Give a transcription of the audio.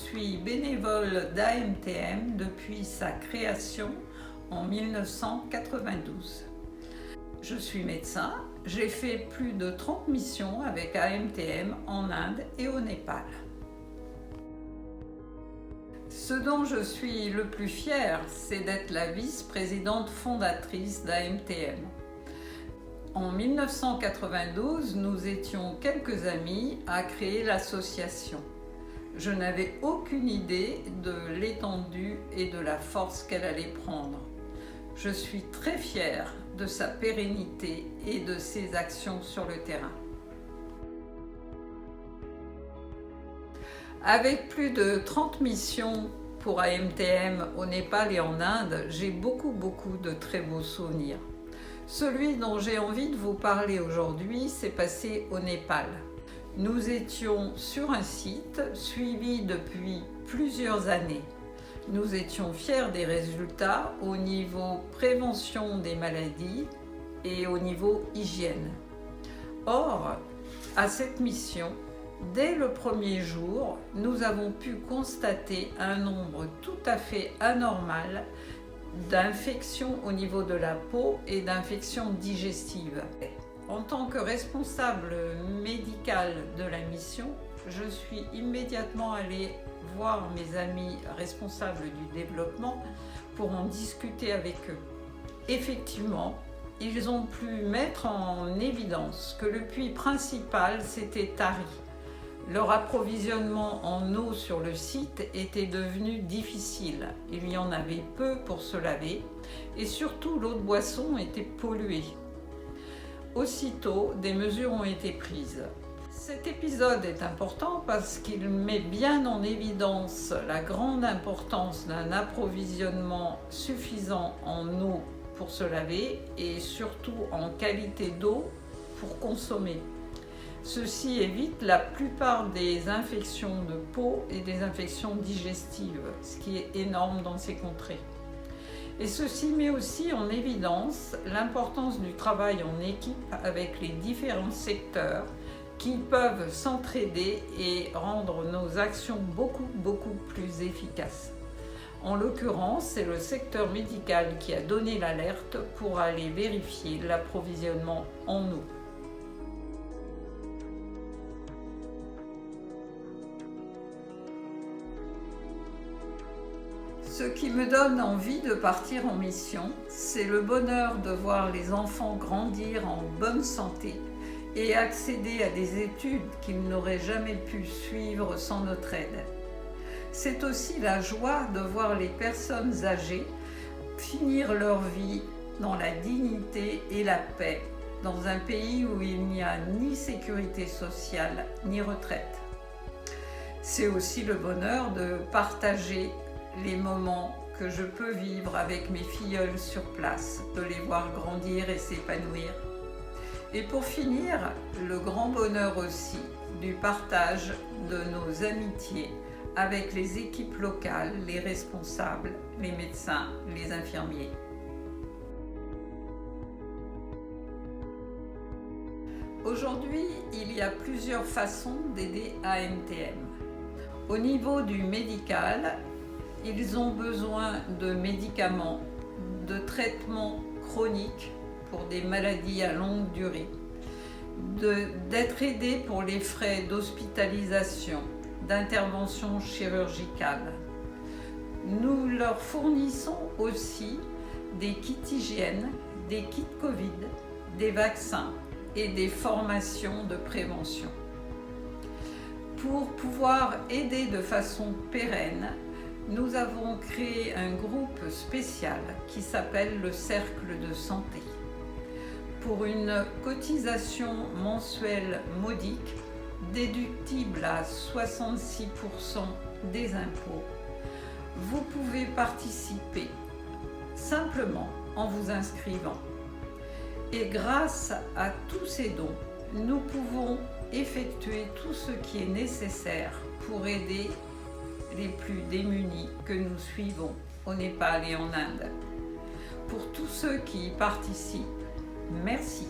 suis bénévole d'AMTM depuis sa création en 1992. Je suis médecin, j'ai fait plus de 30 missions avec AMTM en Inde et au Népal. Ce dont je suis le plus fière, c'est d'être la vice-présidente fondatrice d'AMTM. En 1992, nous étions quelques amis à créer l'association. Je n'avais aucune idée de l'étendue et de la force qu'elle allait prendre. Je suis très fière de sa pérennité et de ses actions sur le terrain. Avec plus de 30 missions pour AMTM au Népal et en Inde, j'ai beaucoup de très beaux souvenirs. Celui dont j'ai envie de vous parler aujourd'hui s'est passé au Népal. Nous étions sur un site suivi depuis plusieurs années. Nous étions fiers des résultats au niveau prévention des maladies et au niveau hygiène. Or, à cette mission, dès le premier jour, nous avons pu constater un nombre tout à fait anormal d'infections au niveau de la peau et d'infections digestives. En tant que responsable médical de la mission, je suis immédiatement allée voir mes amis responsables du développement pour en discuter avec eux. Effectivement, ils ont pu mettre en évidence que le puits principal s'était tari. Leur approvisionnement en eau sur le site était devenu difficile. Il y en avait peu pour se laver et surtout l'eau de boisson était polluée. Aussitôt, des mesures ont été prises. Cet épisode est important parce qu'il met bien en évidence la grande importance d'un approvisionnement suffisant en eau pour se laver et surtout en qualité d'eau pour consommer. Ceci évite la plupart des infections de peau et des infections digestives, ce qui est énorme dans ces contrées. Et ceci met aussi en évidence l'importance du travail en équipe avec les différents secteurs qui peuvent s'entraider et rendre nos actions beaucoup plus efficaces. En l'occurrence, c'est le secteur médical qui a donné l'alerte pour aller vérifier l'approvisionnement en eau. Ce qui me donne envie de partir en mission, c'est le bonheur de voir les enfants grandir en bonne santé et accéder à des études qu'ils n'auraient jamais pu suivre sans notre aide. C'est aussi la joie de voir les personnes âgées finir leur vie dans la dignité et la paix, dans un pays où il n'y a ni sécurité sociale ni retraite. C'est aussi le bonheur de partager les moments que je peux vivre avec mes filleuls sur place, de les voir grandir et s'épanouir. Et pour finir, le grand bonheur aussi du partage de nos amitiés avec les équipes locales, les responsables, les médecins, les infirmiers. Aujourd'hui, il y a plusieurs façons d'aider AMTM. Au niveau du médical, ils ont besoin de médicaments, de traitements chroniques pour des maladies à longue durée, d'être aidés pour les frais d'hospitalisation, d'intervention chirurgicale. Nous leur fournissons aussi des kits hygiène, des kits Covid, des vaccins et des formations de prévention. Pour pouvoir aider de façon pérenne, nous avons créé un groupe spécial qui s'appelle le Cercle de Santé. Pour une cotisation mensuelle modique, déductible à 66% des impôts, vous pouvez participer simplement en vous inscrivant. Et grâce à tous ces dons, nous pouvons effectuer tout ce qui est nécessaire pour aider les plus démunis que nous suivons au Népal et en Inde. Pour tous ceux qui y participent, merci.